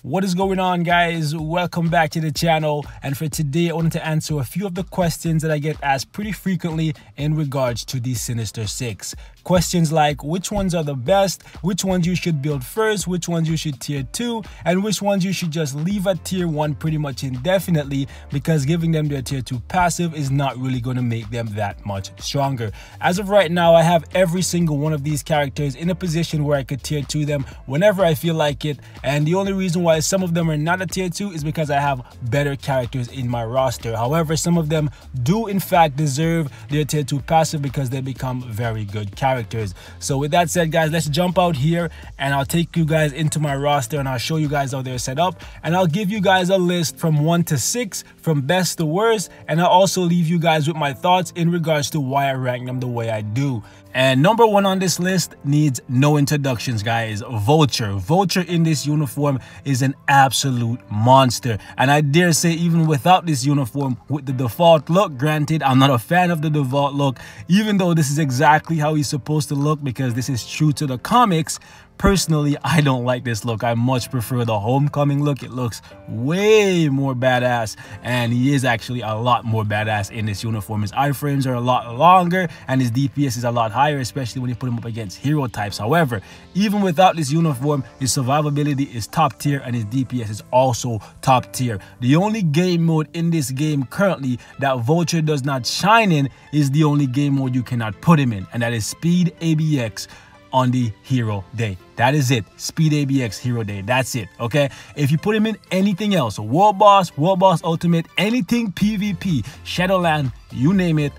What is going on, guys? Welcome back to the channel, and for today I wanted to answer a few of the questions that I get asked pretty frequently in regards to the Sinister 6. Questions like which ones are the best, which ones you should build first, which ones you should tier 2, and which ones you should just leave at tier 1 pretty much indefinitely, because giving them their tier 2 passive is not really going to make them that much stronger. As of right now, I have every single one of these characters in a position where I could tier 2 them whenever I feel like it, and the only reason why some of them are not a tier 2 is because I have better characters in my roster. However, some of them do in fact deserve their tier 2 passive because they become very good characters. So with that said, guys, let's jump out here and I'll take you guys into my roster and I'll show you guys how they're set up, and I'll give you guys a list from 1 to 6 from best to worst, and I'll also leave you guys with my thoughts in regards to why I rank them the way I do. And number 1 on this list needs no introductions, guys. Vulture. Vulture in this uniform is an absolute monster, and I dare say even without this uniform, with the default look, granted I'm not a fan of the default look, even though this is exactly how he's supposed to look because this is true to the comics. Personally, I don't like this look. I much prefer the homecoming look. It looks way more badass, and he is actually a lot more badass in this uniform. His iframes are a lot longer and his DPS is a lot higher, especially when you put him up against hero types. However, even without this uniform, his survivability is top tier and his DPS is also top tier. The only game mode in this game currently that Vulture does not shine in is the only game mode you cannot put him in, and that is Speed ABX on the hero day. That is it. Speed ABX hero day. That's it. Okay, if you put him in anything else, World Boss Ultimate, anything PvP, Shadowland, you name it,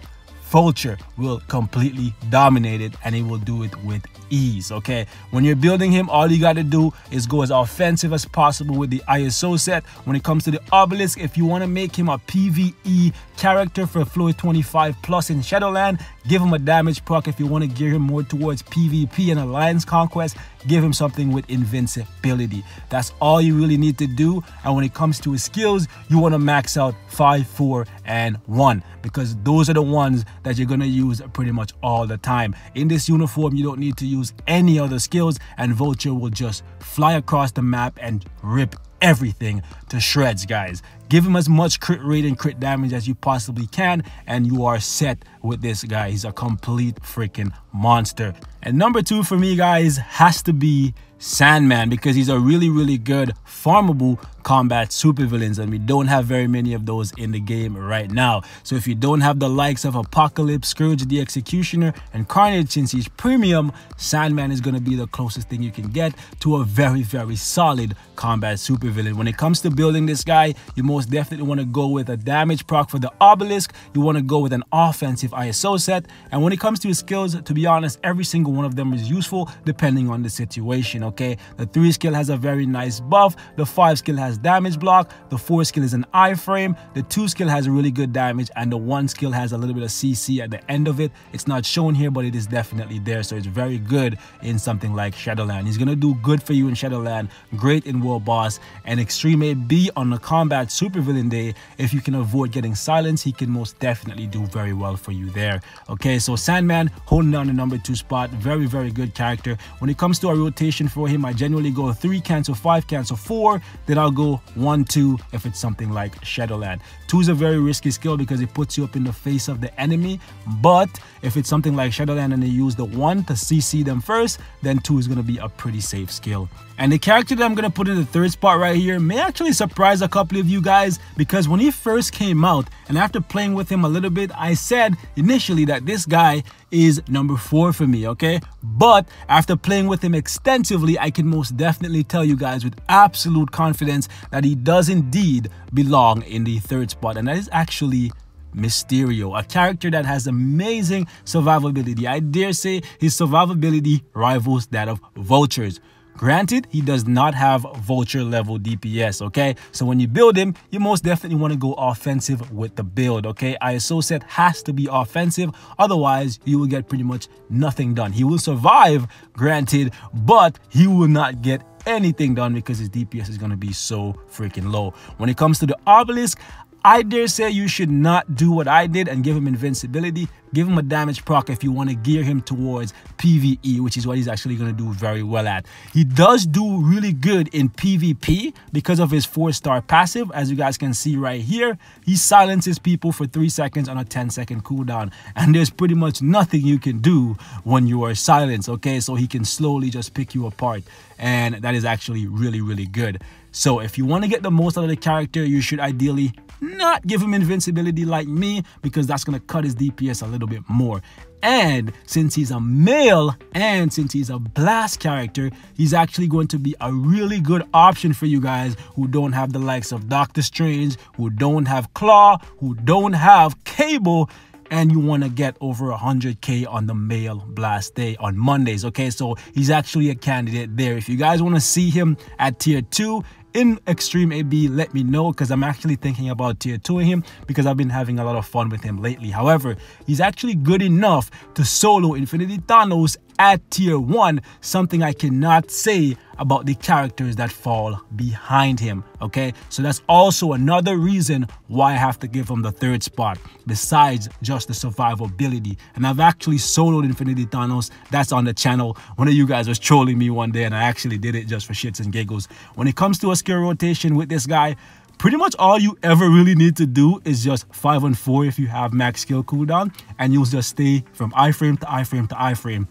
Vulture will completely dominate it, and he will do it with ease. Okay, when you're building him, all you got to do is go as offensive as possible with the ISO set. When it comes to the obelisk, if you want to make him a PvE character for Floor 25 plus in Shadowland, give him a damage proc. If you want to gear him more towards PvP and Alliance Conquest, give him something with invincibility. That's all you really need to do. And when it comes to his skills, you want to max out 5, 4, and 1, because those are the ones that you're going to use pretty much all the time. In this uniform, you don't need to use any other skills, and Vulture will just fly across the map and rip everything to shreds, guys. Give him as much crit rate and crit damage as you possibly can, and you are set with this guy. He's a complete freaking monster. And number 2 for me, guys, has to be Sandman, because he's a really good farmable combat supervillains, and we don't have very many of those in the game right now. So if you don't have the likes of Apocalypse, Scourge the Executioner, and Carnage, since he's premium, Sandman is going to be the closest thing you can get to a very solid combat supervillain. When it comes to building this guy, you most definitely want to go with a damage proc for the obelisk. You want to go with an offensive ISO set, and when it comes to his skills, to be honest, every single one of them is useful depending on the situation. Okay, the 3 skill has a very nice buff, the 5 skill has damage block, the 4 skill is an iframe, the 2 skill has really good damage, and the 1 skill has a little bit of CC at the end of it. It's not shown here, but it is definitely there, so it's very good in something like Shadowland. He's gonna do good for you in Shadowland, great in World Boss, and Extreme AB on the combat supervillain day. If you can avoid getting silenced, he can most definitely do very well for you there. Okay, so Sandman holding down the number 2 spot, very good character. When it comes to a rotation for him, I generally go 3 cancel 5 cancel 4, then I'll go 1 2 if it's something like Shadowland. 2 is a very risky skill because it puts you up in the face of the enemy, but if it's something like Shadowland and they use the 1 to CC them first, then 2 is going to be a pretty safe skill. And the character that I'm going to put in the 3rd spot right here may actually surprise a couple of you guys, because when he first came out and after playing with him a little bit, I said initially that this guy is number 4 for me, okay? But after playing with him extensively, I can most definitely tell you guys with absolute confidence that he does indeed belong in the 3rd spot, and that is actually Mysterio, a character that has amazing survivability. I dare say his survivability rivals that of Vulture's. Granted, he does not have Vulture level DPS, okay? So when you build him, you most definitely want to go offensive with the build, okay? ISO set has to be offensive, otherwise you will get pretty much nothing done. He will survive, granted, but he will not get anything done because his DPS is going to be so freaking low. When it comes to the obelisk, I dare say you should not do what I did and give him invincibility. Give him a damage proc if you want to gear him towards PvE, which is what he's actually going to do very well at. He does do really good in PvP because of his 4-star passive. As you guys can see right here, he silences people for 3 seconds on a 10-second cooldown. And there's pretty much nothing you can do when you are silenced, okay? So he can slowly just pick you apart. And that is actually really, really good. So if you want to get the most out of the character, you should ideally not give him invincibility like me, because that's going to cut his DPS a little bit more. And since he's a male and since he's a blast character, he's actually going to be a really good option for you guys who don't have the likes of Doctor Strange, who don't have Claw, who don't have Cable, and you want to get over 100k on the male blast day on Mondays. Okay, so he's actually a candidate there. If you guys want to see him at tier 2 in Extreme AB, let me know, because I'm actually thinking about tier 2ing him because I've been having a lot of fun with him lately. However, he's actually good enough to solo Infinity Thanos at tier 1, something I cannot say about the characters that fall behind him. Okay, so that's also another reason why I have to give him the 3rd spot, besides just the survivability. And I've actually soloed Infinity Thanos. That's on the channel. One of you guys was trolling me one day and I actually did it just for shits and giggles. When it comes to a skill rotation with this guy, pretty much all you ever really need to do is just 5 and 4 if you have max skill cooldown, and you'll just stay from iframe to iframe to iframe.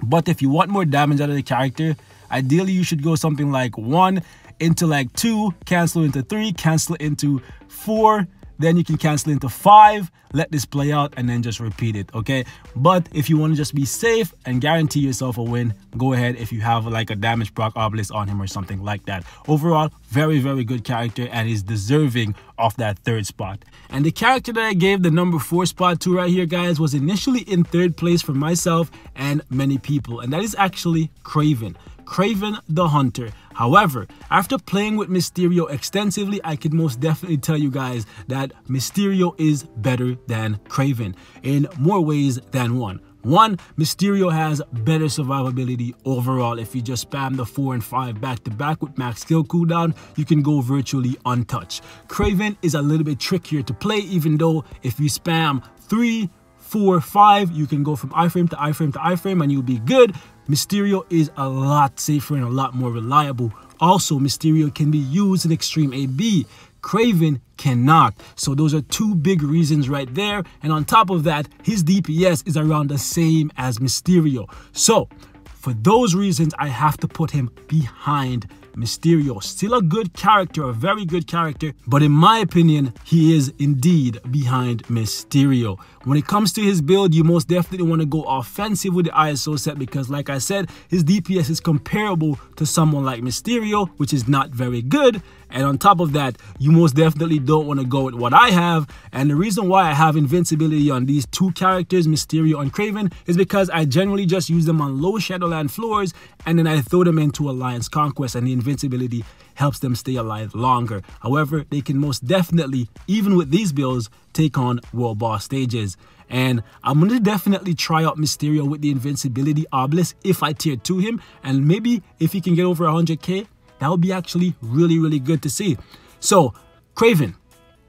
But if you want more damage out of the character, ideally you should go something like 1 into like 2, cancel into 3, cancel into 4, then you can cancel into 5, let this play out, and then just repeat it, okay? But if you want to just be safe and guarantee yourself a win, go ahead if you have like a damage proc obelisk on him or something like that. Overall, very, very good character, and is deserving of that 3rd spot. And the character that I gave the number 4 spot to right here, guys, was initially in 3rd place for myself and many people, and that is actually Kraven. Kraven the Hunter. However, after playing with Mysterio extensively, I can most definitely tell you guys that Mysterio is better than Kraven in more ways than one. One, Mysterio has better survivability overall. If you just spam the 4 and 5 back to back with max skill cooldown, you can go virtually untouched. Kraven is a little bit trickier to play, even though if you spam 3, 4, 5, you can go from iframe to iframe to iframe and you'll be good. Mysterio is a lot safer and a lot more reliable. Also, Mysterio can be used in Extreme AB. Kraven cannot. So those are 2 big reasons right there. And on top of that, his DPS is around the same as Mysterio. So for those reasons, I have to put him behind Mysterio. Still a good character, a very good character, but in my opinion, he is indeed behind Mysterio. When it comes to his build, you most definitely want to go offensive with the ISO set, because like I said, his DPS is comparable to someone like Mysterio, which is not very good. And on top of that, you most definitely don't want to go with what I have. And the reason why I have invincibility on these 2 characters, Mysterio and Kraven, is because I generally just use them on low Shadowland floors, and then I throw them into Alliance Conquest, and the invincibility helps them stay alive longer. However, they can most definitely, even with these builds, take on world boss stages. And I'm going to definitely try out Mysterio with the invincibility obelisk if I tier 2 him, and maybe if he can get over 100k, that would be actually really, really good to see. So, Kraven,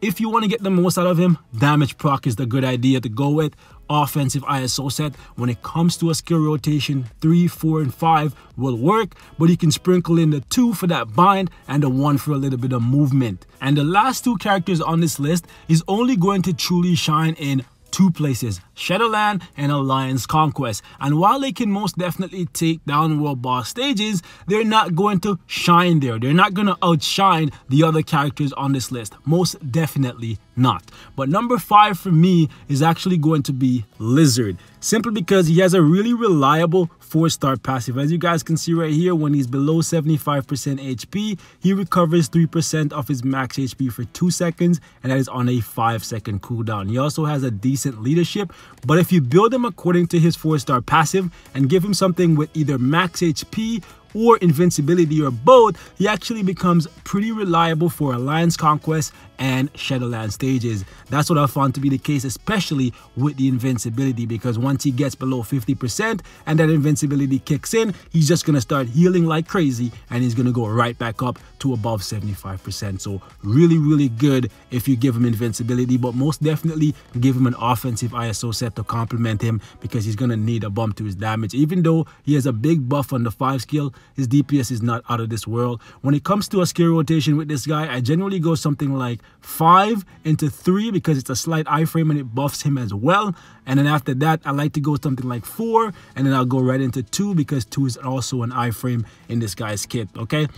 if you want to get the most out of him, damage proc is the good idea to go with. Offensive ISO set. When it comes to a skill rotation, 3, 4, and 5 will work, but you can sprinkle in the 2 for that bind and the 1 for a little bit of movement. And the last 2 characters on this list is only going to truly shine in 2 places, Shadowland and Alliance Conquest. And while they can most definitely take down world boss stages, they're not going to shine there. They're not going to outshine the other characters on this list. Most definitely not. But number 5 for me is actually going to be Lizard, simply because he has a really reliable 4-star passive. As you guys can see right here, when he's below 75% HP, he recovers 3% of his max HP for 2 seconds, and that is on a 5-second cooldown. He also has a decent leadership, but if you build him according to his 4-star passive and give him something with either max HP or invincibility or both, he actually becomes pretty reliable for Alliance Conquest and Shadowland stages. That's what I found to be the case, especially with the invincibility, because once he gets below 50% and that invincibility kicks in, he's just going to start healing like crazy and he's going to go right back up to above 75%. So really good if you give him invincibility, but most definitely give him an offensive ISO set to complement him, because he's going to need a bump to his damage. Even though he has a big buff on the 5 skill, his DPS is not out of this world. When it comes to a skill rotation with this guy, I generally go something like 5 into 3 because it's a slight iframe and it buffs him as well. And then after that, I like to go something like 4, and then I'll go right into 2 because 2 is also an iframe in this guy's kit. Okay,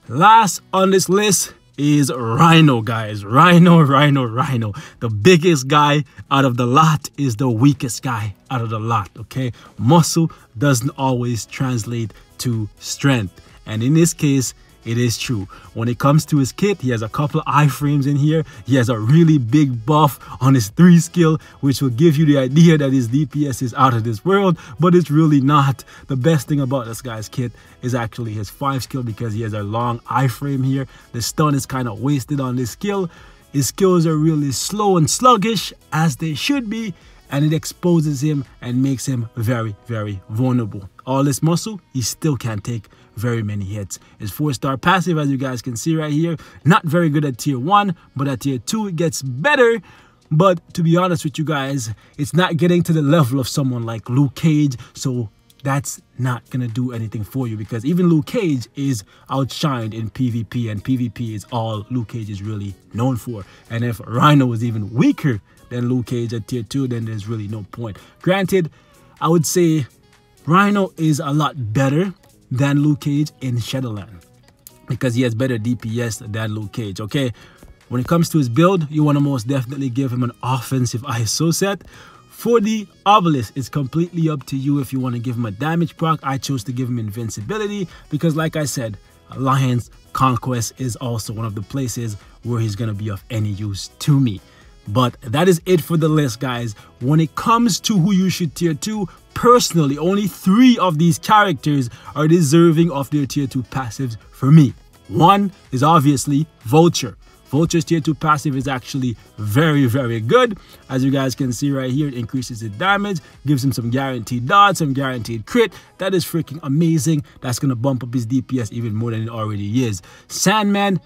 last on this list is Rhino, guys. Rhino. The biggest guy out of the lot is the weakest guy out of the lot. Okay, muscle doesn't always translate to strength, and in this case it is true. When it comes to his kit, he has a couple of iframes in here. He has a really big buff on his 3 skill, which will give you the idea that his DPS is out of this world, but it's really not. The best thing about this guy's kit is actually his 5 skill, because he has a long iframe here. The stun is kind of wasted on this skill. His skills are really slow and sluggish, as they should be, and it exposes him and makes him very vulnerable. All this muscle, he still can't take very many hits. His 4-star passive, as you guys can see right here, not very good at tier 1, but at tier 2 it gets better. But to be honest with you guys, it's not getting to the level of someone like Luke Cage, so that's not gonna do anything for you, because even Luke Cage is outshined in PvP, and PvP is all Luke Cage is really known for. And if Rhino was even weaker than Luke Cage at tier 2, then there's really no point. Granted, I would say Rhino is a lot better than Luke Cage in Shadowland, because he has better DPS than Luke Cage. Okay, when it comes to his build, you want to most definitely give him an offensive ISO set. For the obelisk, it's completely up to you if you want to give him a damage proc. I chose to give him invincibility because, like I said, Alliance Conquest is also one of the places where he's going to be of any use to me. But that is it for the list, guys. When it comes to who you should tier 2, personally, only 3 of these characters are deserving of their tier 2 passives for me. One is obviously Vulture. Vulture's tier 2 passive is actually very good. As you guys can see right here, it increases his damage, gives him some guaranteed dodge, some guaranteed crit. That is freaking amazing. That's going to bump up his DPS even more than it already is. Sandman,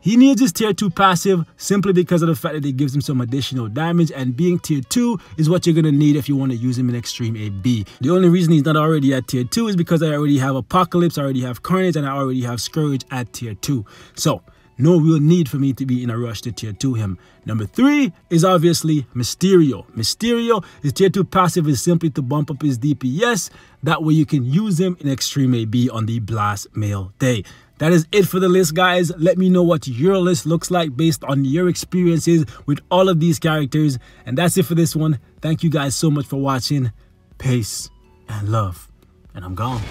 he needs his tier 2 passive simply because of the fact that it gives him some additional damage, and being tier 2 is what you're going to need if you want to use him in Extreme AB. The only reason he's not already at tier 2 is because I already have Apocalypse, I already have Carnage, and I already have Scourge at tier 2. So no real need for me to be in a rush to tier 2 him. Number 3 is obviously Mysterio. Mysterio, his tier 2 passive is simply to bump up his DPS. That way you can use him in Extreme AB on the Blast Mail Day. That is it for the list, guys. Let me know what your list looks like based on your experiences with all of these characters. And that's it for this one. Thank you guys so much for watching. Peace and love. And I'm gone.